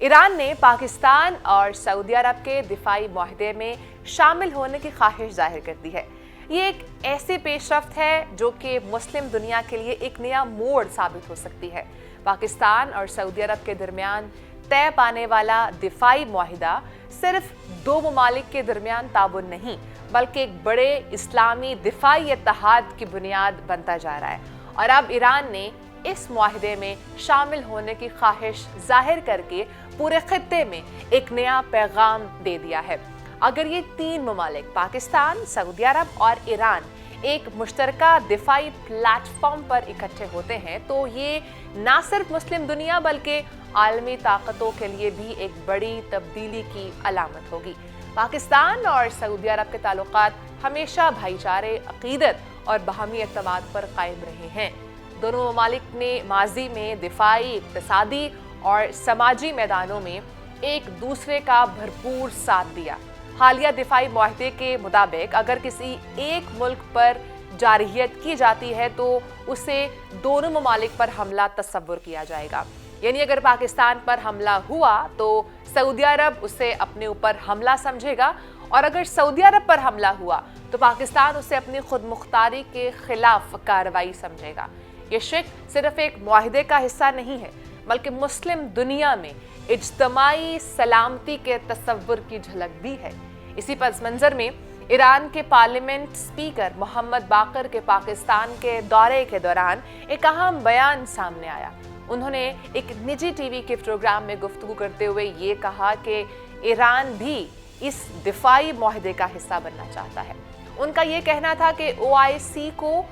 Iran ने पाकिस्तान और Saudi अरब के दिफाई मुआहदे में शामिल होने की ख्वाहिश जाहिर कर दी है। ये एक ऐसी पेशरफ्त है जो कि मुस्लिम दुनिया के लिए एक नया मोड़ साबित हो सकती है। पाकिस्तान और सऊदी अरब के दरमियान तय पाने वाला दिफाई मुआहिदा सिर्फ दो ममालिक के दरमियान ताउन नहीं बल्कि एक बड़े इस्लामी दिफाई इत्तेहाद की बुनियाद बनता जा रहा है। और अब ईरान ने इस मुआहिदे में शामिल होने की ख्वाहिश जाहिर करके पूरे खित्ते में एक नया पैगाम दे दिया है। अगर ये तीन ममालिक पाकिस्तान, सऊदी अरब और ईरान एक मुश्तरका दिफाई प्लेटफॉर्म पर इकट्ठे होते हैं तो ये ना सिर्फ मुस्लिम दुनिया बल्कि आलमी ताकतों के लिए भी एक बड़ी तब्दीली की अलामत होगी। पाकिस्तान और सऊदी अरब के ताल्लुकात हमेशा भाईचारे, अकीदत और बाहमी एतमाद पर कायम रहे हैं। दोनों ममालिक ने माजी में दिफाई, इक्तिसादी और समाजी मैदानों में एक दूसरे का भरपूर साथ दिया। हालिया दिफाई मुआहदे के मुताबिक अगर किसी एक मुल्क पर जारहियत की जाती है तो उसे दोनों ममालिक पर हमला तस्वुर किया जाएगा। यानी अगर पाकिस्तान पर हमला हुआ तो सऊदी अरब उसे अपने ऊपर हमला समझेगा और अगर सऊदी अरब पर हमला हुआ तो पाकिस्तान उसे अपनी खुद मुख्तारी के खिलाफ कार्रवाई समझेगा। ये शिक सिर्फ एक मुआहिदे का हिस्सा नहीं है बल्कि मुस्लिम दुनिया में इज्तमाई सलामती के तस्वुर की झलक भी है। इसी पस मंजर में ईरान के पार्लियामेंट स्पीकर मोहम्मद बाकर के पाकिस्तान के दौरे के दौरान एक अहम बयान सामने आया। उन्होंने एक निजी टीवी के प्रोग्राम में गुफ्तगू करते हुए ये कहा कि ईरान भी इस दिफाई मुआहिदे का हिस्सा बनना चाहता है। उनका ये कहना था कि OIC को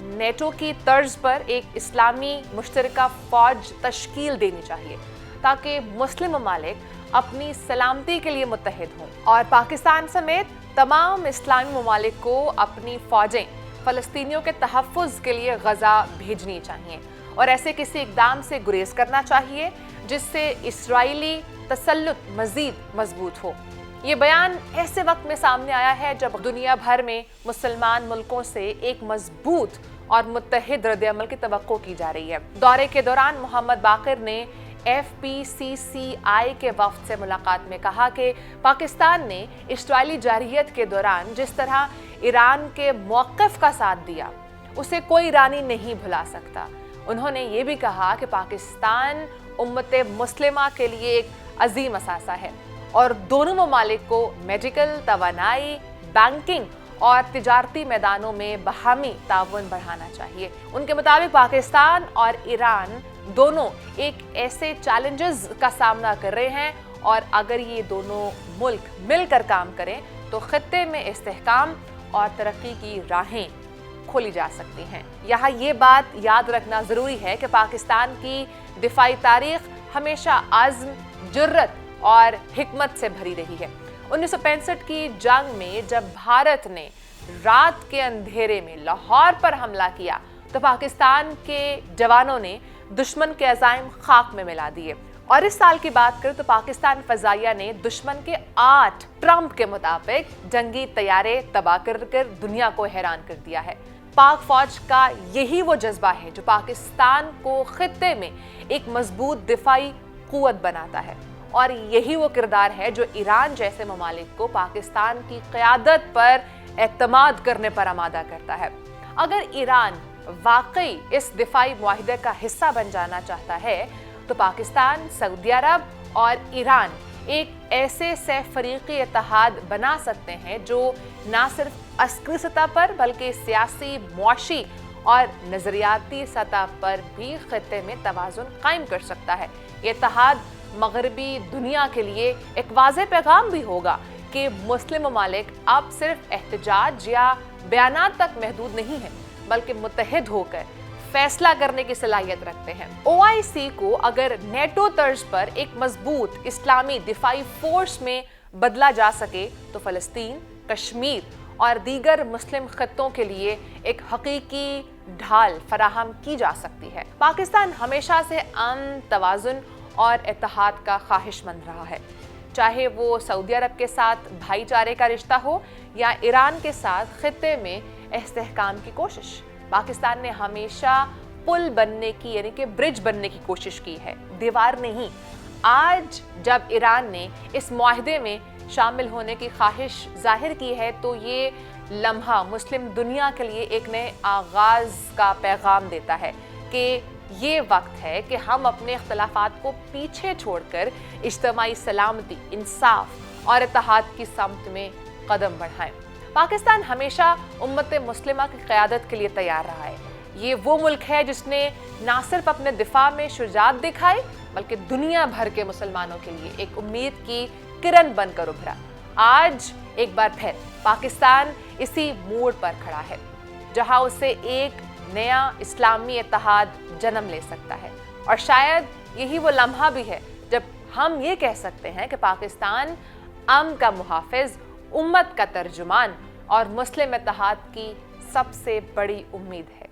नेटो की तर्ज पर एक इस्लामी मुश्तरका फौज तश्कील देनी चाहिए ताकि मुस्लिम ममालिक अपनी सलामती के लिए मुत्तहिद हों और पाकिस्तान समेत तमाम इस्लामी ममालिक को अपनी फौजें फ़लस्तीनियों के तहफ़्फ़ुज़ के लिए गज़ा भेजनी चाहिए और ऐसे किसी इक़दाम से गुरेज करना चाहिए जिससे इस्राइली तसल्लुत मज़ीद मजबूत हो। ये बयान ऐसे वक्त में सामने आया है जब दुनिया भर में मुसलमान मुल्कों से एक मजबूत और मुत्तहिद रद्द-ए-अमल की तवक्को की जा रही है। दौरे के दौरान मोहम्मद बाकर ने FPCCI के वफ़द से मुलाकात में कहा कि पाकिस्तान ने इस्राइली जारहियत के दौरान जिस तरह ईरान के मौक़िफ़ का साथ दिया उसे कोई ईरानी नहीं भुला सकता। उन्होंने ये भी कहा कि पाकिस्तान उम्मत मुस्लिमा के लिए एक अजीम असासा है और दोनों ममालिक को मेडिकल, तवानाई, बैंकिंग और तिजारती मैदानों में बाहमी ताउन बढ़ाना चाहिए। उनके मुताबिक पाकिस्तान और ईरान दोनों एक ऐसे चैलेंजेस का सामना कर रहे हैं और अगर ये दोनों मुल्क मिलकर काम करें तो खित्ते में इस्तेहकाम और तरक्की की राहें खोली जा सकती हैं। यहाँ ये बात याद रखना ज़रूरी है कि पाकिस्तान की दिफाई तारीख हमेशा आज़्म, जुर्रत और हिकमत से भरी रही है। 1965 की जंग में जब भारत ने रात के अंधेरे में लाहौर पर हमला किया तो पाकिस्तान के जवानों ने दुश्मन के अज़ाइम खाक में मिला दिए। और इस साल की बात करें तो पाकिस्तान फ़ज़ाइया ने दुश्मन के 8 ट्रंप के मुताबिक जंगी तैयारे तबाह कर दुनिया को हैरान कर दिया है। पाक फौज का यही वो जज्बा है जो पाकिस्तान को खित्ते में एक मजबूत दिफाई कुव्वत बनाता है और यही वो किरदार है जो ईरान जैसे ममालिक को पाकिस्तान की क़यादत पर एतमाद करने पर आमादा करता है। अगर ईरान वाकई इस दिफाई मुआहिदे का हिस्सा बन जाना चाहता है तो पाकिस्तान, सऊदी अरब और ईरान एक ऐसे सहफरीकी इत्तेहाद बना सकते हैं जो ना सिर्फ अस्करी सतह पर बल्कि सियासी, मुआशी और नज़रियाती सतह पर भी खित्ते में तवाज़ुन कायम कर सकता है। ये इत्तेहाद मगरबी दुनिया के लिए एक वाज़ेह पैगाम भी होगा कि मुस्लिम ममालिक अब सिर्फ एहतजाज या बयानात तक महदूद नहीं है बल्कि मुत्तहिद होकर फैसला करने की सलाहियत रखते हैं। OIC को अगर नेटो तर्ज पर एक मजबूत इस्लामी दिफाई फोर्स में बदला जा सके तो फ़लस्तीन, कश्मीर और दीगर मुस्लिम खित्तों के लिए एक हकीकी ढाल फराहम की जा सकती है। पाकिस्तान हमेशा से अमन, तवाज़ुन और इत्तेहाद का ख्वाहिशमंद रहा है, चाहे वो सऊदी अरब के साथ भाईचारे का रिश्ता हो या ईरान के साथ खित्ते में इस्तेहकाम की कोशिश। पाकिस्तान ने हमेशा पुल बनने की यानी कि ब्रिज बनने की कोशिश की है, दीवार नहीं। आज जब ईरान ने इस मुआहदे में शामिल होने की ख्वाहिश जाहिर की है तो ये लम्हा मुस्लिम दुनिया के लिए एक नए आगाज़ का पैगाम देता है कि ये वक्त है कि हम अपने इख्तलाफात को पीछे छोड़कर इज्तिमाई सलामती, इंसाफ और इत्तेहाद की समत में कदम बढ़ाएं। पाकिस्तान हमेशा उम्मत मुस्लिमा की क़यादत के लिए तैयार रहा है। ये वो मुल्क है जिसने ना सिर्फ अपने दिफा में शुजात दिखाई बल्कि दुनिया भर के मुसलमानों के लिए एक उम्मीद की किरण बनकर उभरा। आज एक बार फिर पाकिस्तान इसी मोड़ पर खड़ा है जहां उसे एक नया इस्लामी इत्तेहाद जन्म ले सकता है, और शायद यही वो लम्हा भी है जब हम ये कह सकते हैं कि पाकिस्तान अमन का मुहाफिज, उम्मत का तर्जुमान और मुस्लिम इत्तेहाद की सबसे बड़ी उम्मीद है।